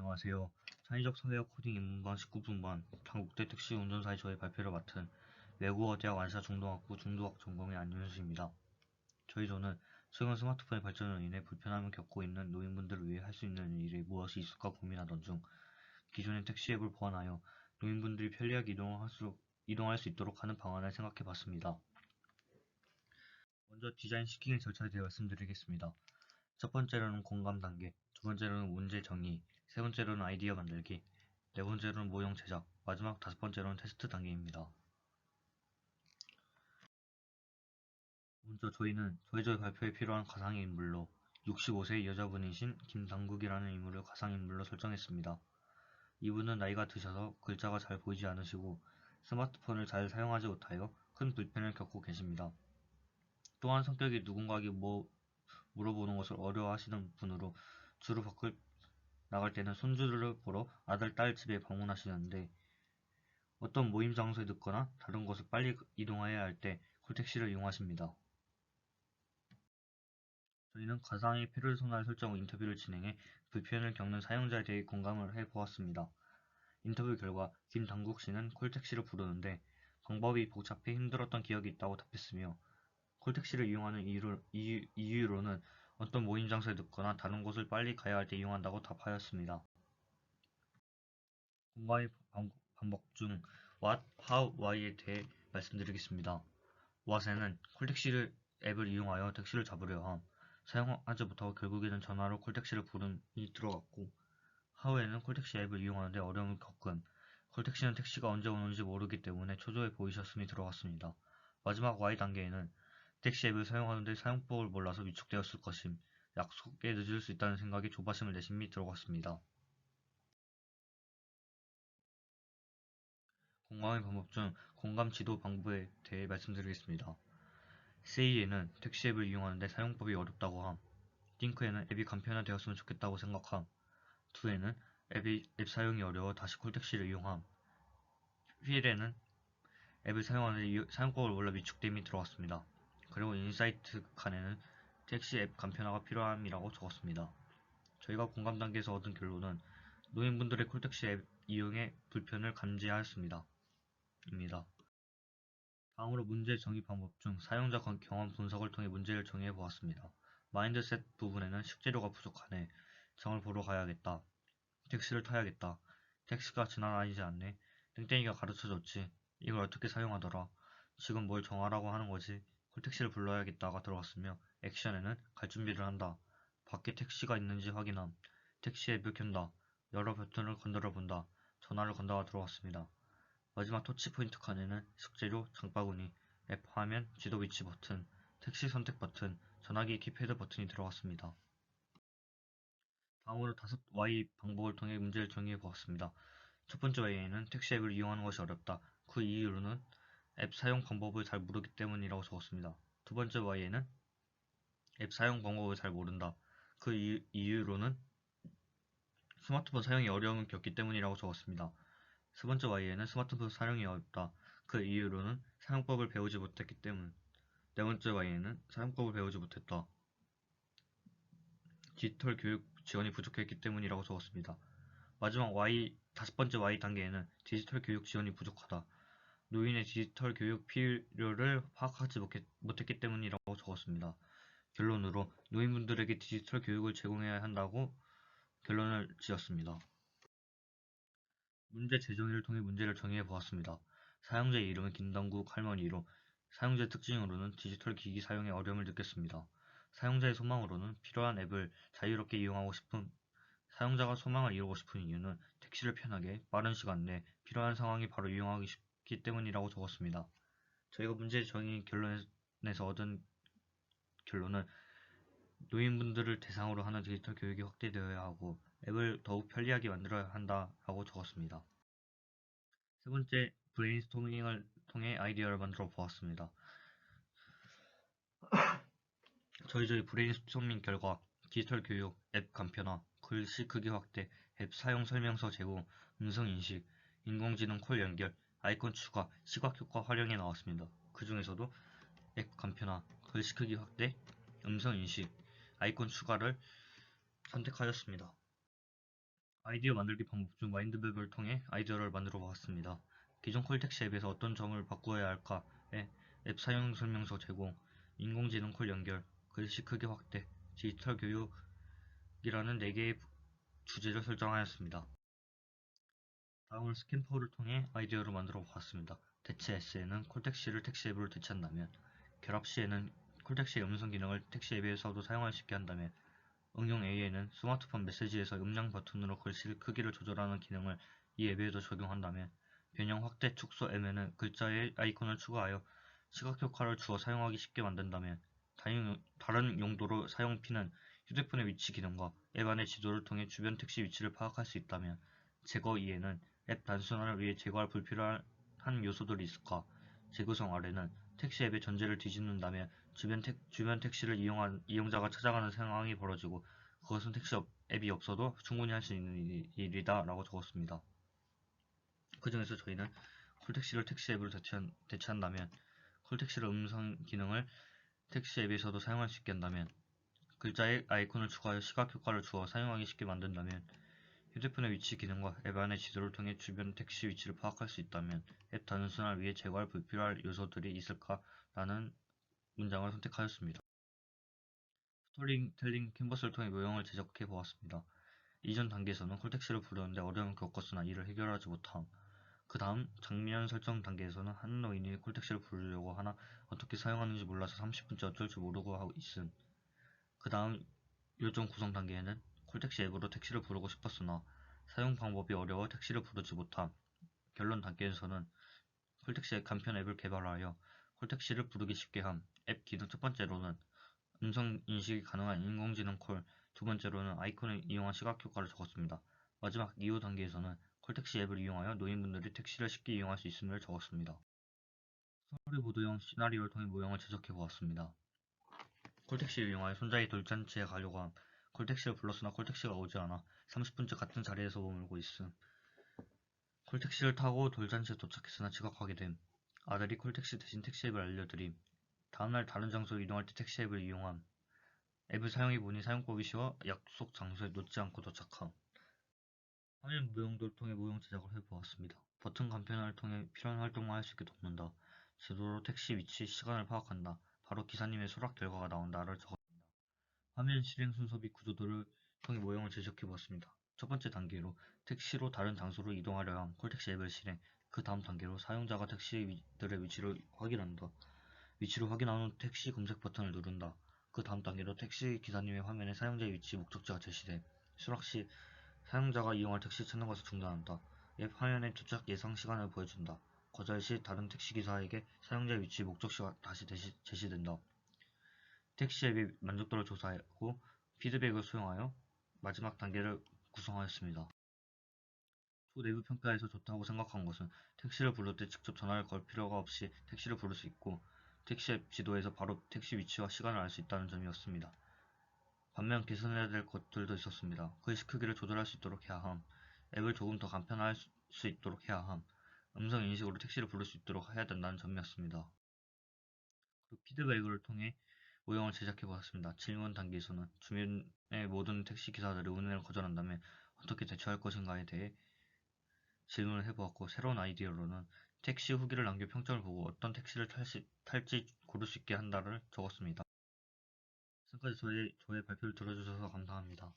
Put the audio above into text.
안녕하세요. 창의적 사회학 코딩 입문반 19분반 당국대 택시 운전사의 저의 발표를 맡은 외국어대학 안사중동학부 중도학 전공의 안윤수입니다. 저희 조는 최근 스마트폰의 발전으로 인해 불편함을 겪고 있는 노인분들을 위해 할 수 있는 일이 무엇이 있을까 고민하던 중 기존의 택시 앱을 보완하여 노인분들이 편리하게 이동할 수 있도록 하는 방안을 생각해 봤습니다. 먼저 디자인 시킹의 절차에 대해 말씀드리겠습니다. 첫 번째로는 공감 단계, 두 번째로는 문제 정의, 세 번째로는 아이디어 만들기, 네 번째로는 모형 제작, 마지막 다섯 번째로는 테스트 단계입니다. 먼저 저희는 저희 발표에 필요한 가상의 인물로 65세 여자분이신 김당국이라는 인물을 가상인물로 설정했습니다. 이분은 나이가 드셔서 글자가 잘 보이지 않으시고 스마트폰을 잘 사용하지 못하여 큰 불편을 겪고 계십니다. 또한 성격이 누군가에게 물어보는 것을 어려워하시는 분으로 주로 밖을 나갈 때는 손주를 보러 아들, 딸 집에 방문하시는데 어떤 모임 장소에 늦거나 다른 곳을 빨리 이동해야 할 때 콜택시를 이용하십니다. 저희는 가상의 페르소나 설정 후 인터뷰를 진행해 불편을 겪는 사용자에 대해 공감을 해보았습니다. 인터뷰 결과 김당국 씨는 콜택시를 부르는데 방법이 복잡해 힘들었던 기억이 있다고 답했으며 콜택시를 이용하는 이유로는 어떤 모임 장소에 늦거나 다른 곳을 빨리 가야 할 때 이용한다고 답하였습니다. 공감의 방법 중 What, How, Why에 대해 말씀드리겠습니다. What에는 콜택시 앱을 이용하여 택시를 잡으려 함, 사용하지 못하고 결국에는 전화로 콜택시를 부름이 들어갔고, How에는 콜택시 앱을 이용하는데 어려움을 겪음, 콜택시는 택시가 언제 오는지 모르기 때문에 초조해 보이셨음이 들어갔습니다. 마지막 Y 단계에는 택시 앱을 사용하는데 사용법을 몰라서 위축되었을 것임, 약속에 늦을 수 있다는 생각에 조바심을 내심이 들어갔습니다. 공감의 방법 중 공감 지도 방법에 대해 말씀드리겠습니다. Say에는 택시 앱을 이용하는데 사용법이 어렵다고 함, Think에는 앱이 간편화되었으면 좋겠다고 생각함, Do에는 앱 사용이 어려워 다시 콜택시를 이용함, Feel에는 앱을 사용하는데 사용법을 몰라 위축됨이 들어갔습니다. 그리고 인사이트 칸에는 택시 앱 간편화가 필요함이라고 적었습니다. 저희가 공감 단계에서 얻은 결론은 노인분들의 콜택시 앱 이용에 불편을 감지하였습니다. 입니다. 다음으로 문제 정의 방법 중 사용자 경험 분석을 통해 문제를 정의해 보았습니다. 마인드셋 부분에는 식재료가 부족하네. 장을 보러 가야겠다. 택시를 타야겠다. 택시가 지나다니지 않네. 땡땡이가 가르쳐줬지. 이걸 어떻게 사용하더라. 지금 뭘 정하라고 하는 거지. 콜택시를 불러야겠다가 들어갔으며 액션에는 갈 준비를 한다. 밖에 택시가 있는지 확인함. 택시 앱을 켠다. 여러 버튼을 건드려 본다. 전화를 건다가 들어왔습니다. 마지막 터치 포인트 칸에는 식재료, 장바구니, 앱 화면, 지도 위치 버튼, 택시 선택 버튼, 전화기 키패드 버튼이 들어갔습니다. 다음으로 5Y 방법을 통해 문제를 정의해 보았습니다. 첫 번째 Y에는 택시 앱을 이용하는 것이 어렵다. 그 이유로는 앱 사용 방법을 잘 모르기 때문이라고 적었습니다. 두 번째 Y에는 앱 사용 방법을 잘 모른다. 그 이유로는 스마트폰 사용에 어려움을 겪기 때문이라고 적었습니다. 세 번째 Y에는 스마트폰 사용이 어렵다. 그 이유로는 사용법을 배우지 못했기 때문. 네 번째 Y에는 사용법을 배우지 못했다. 디지털 교육 지원이 부족했기 때문이라고 적었습니다. 마지막 다섯 번째 Y 단계에는 디지털 교육 지원이 부족하다. 노인의 디지털 교육 필요를 파악하지 못했기 때문이라고 적었습니다. 결론으로 노인분들에게 디지털 교육을 제공해야 한다고 결론을 지었습니다. 문제 재정의를 통해 문제를 정의해 보았습니다. 사용자의 이름은 김당국 할머니로 사용자의 특징으로는 디지털 기기 사용에 어려움을 느꼈습니다. 사용자의 소망으로는 필요한 앱을 자유롭게 이용하고 싶은 사용자가 소망을 이루고 싶은 이유는 택시를 편하게 빠른 시간 내 필요한 상황이 바로 이용하기 쉽기 때문이라고 적었습니다. 저희가 문제 정의 결론에서 얻은 결론은 노인분들을 대상으로 하는 디지털 교육이 확대되어야 하고 앱을 더욱 편리하게 만들어야 한다라고 적었습니다. 세 번째, 브레인스토밍을 통해 아이디어를 만들어 보았습니다. 저희 브레인스토밍 결과 디지털 교육, 앱 간편화, 글씨 크기 확대, 앱 사용 설명서 제공, 음성 인식, 인공지능 콜 연결, 아이콘 추가, 시각 효과 활용이 나왔습니다. 그 중에서도 앱 간편화, 글씨 크기 확대, 음성 인식, 아이콘 추가를 선택하였습니다. 아이디어 만들기 방법 중 마인드맵을 통해 아이디어를 만들어 보았습니다. 기존 콜택시 앱에서 어떤 점을 바꾸어야 할까에 앱 사용 설명서 제공, 인공지능 콜 연결, 글씨 크기 확대, 디지털 교육이라는 4개의 주제를 설정하였습니다. 다음은 스캔퍼를 통해 아이디어를 만들어 보았습니다. 대체 S에는 콜택시를 택시 앱으로 대체한다면, 결합 시에는 콜택시의 음성 기능을 택시 앱에서도 사용할 수 있게 한다면, 응용 A에는 스마트폰 메시지에서 음량 버튼으로 글씨 크기를 조절하는 기능을 이 앱에도 적용한다면, 변형 확대 축소 M에는 글자의 아이콘을 추가하여 시각 효과를 주어 사용하기 쉽게 만든다면, 다른 용도로 사용 P는 휴대폰의 위치 기능과 앱 안의 지도를 통해 주변 택시 위치를 파악할 수 있다면, 제거 2에는 앱 단순화를 위해 제거할 불필요한 요소들이 있을까? 재구성 R에는 택시 앱의 전제를 뒤집는다면 주변 택시를 이용자가 찾아가는 상황이 벌어지고 그것은 택시 앱이 없어도 충분히 할 수 있는 일이다 라고 적었습니다. 그 중에서 저희는 콜택시를 택시 앱으로 대체한다면, 콜택시를 음성 기능을 택시 앱에서도 사용할 수 있게 한다면, 글자의 아이콘을 추가하여 시각 효과를 주어 사용하기 쉽게 만든다면, 휴대폰의 위치 기능과 앱 안의 지도를 통해 주변 택시 위치를 파악할 수 있다면, 앱 단순화를 위해 제거할 불필요할 요소들이 있을까? 라는 문장을 선택하였습니다. 스토리텔링 캔버스를 통해 모형을 제작해 보았습니다. 이전 단계에서는 콜택시를 부르는데 어려움을 겪었으나 이를 해결하지 못함. 그 다음 장면 설정 단계에서는 한 노인이 콜택시를 부르려고 하나 어떻게 사용하는지 몰라서 30분째 어쩔 줄 모르고 하고 있음. 그 다음 요점 구성 단계에는 콜택시 앱으로 택시를 부르고 싶었으나 사용 방법이 어려워 택시를 부르지 못함. 결론 단계에서는 콜택시 앱 간편 앱을 개발하여 콜택시를 부르기 쉽게 함. 앱 기능 첫 번째로는 음성 인식이 가능한 인공지능 콜, 두 번째로는 아이콘을 이용한 시각 효과를 적었습니다. 마지막 2호 단계에서는 콜택시 앱을 이용하여 노인분들이 택시를 쉽게 이용할 수 있음을 적었습니다. 스토리보드형 시나리오를 통해 모형을 제작해 보았습니다. 콜택시를 이용하여 손자의 돌잔치에 가려고 함. 콜택시를 불렀으나 콜택시가 오지 않아 30분째 같은 자리에서 머물고 있음. 콜택시를 타고 돌잔치에 도착했으나 지각하게 됨. 아들이 콜택시 대신 택시 앱을 알려드림. 다음날 다른 장소로 이동할 때 택시 앱을 이용함. 앱을 사용해보니 사용법이 쉬워 약속 장소에 놓지 않고 도착함. 화면 모형도를 통해 모형 제작을 해보았습니다. 버튼 간편화를 통해 필요한 활동만 할 수 있게 돕는다. 지도로 택시 위치, 시간을 파악한다. 바로 기사님의 수락 결과가 나온다를 적었습니다. 화면 실행 순서 및 구조도를 통해 모형을 제작해보았습니다. 첫 번째 단계로 택시로 다른 장소로 이동하려 함 콜택시 앱을 실행. 그 다음 단계로 사용자가 택시들의 위치를 확인한다. 위치를 확인한 후 택시 검색 버튼을 누른다. 그 다음 단계로 택시 기사님의 화면에 사용자의 위치 목적지가 제시돼 수락 시 사용자가 이용할 택시 찾는 것을 중단한다. 앱 화면에 도착 예상 시간을 보여준다. 거절 시 다른 택시 기사에게 사용자의 위치 목적지가 다시 제시된다. 택시 앱의 만족도를 조사하고 피드백을 수용하여 마지막 단계를 구성하였습니다. 초 내부 평가에서 좋다고 생각한 것은 택시를 부를 때 직접 전화를 걸 필요가 없이 택시를 부를 수 있고 택시 앱 지도에서 바로 택시 위치와 시간을 알 수 있다는 점이었습니다. 반면 개선해야 될 것들도 있었습니다. 글씨 크기를 조절할 수 있도록 해야 함. 앱을 조금 더 간편화할 수 있도록 해야 함. 음성 인식으로 택시를 부를 수 있도록 해야 된다는 점이었습니다. 그리고 피드백을 통해 모형을 제작해 보았습니다. 질문 단계에서는 주변의 모든 택시 기사들이 운행을 거절한다면 어떻게 대처할 것인가에 대해 질문을 해보았고, 새로운 아이디어로는 택시 후기를 남겨 평점을 보고 어떤 택시를 탈지 고를 수 있게 한다를 적었습니다. 지금까지 저의 발표를 들어주셔서 감사합니다.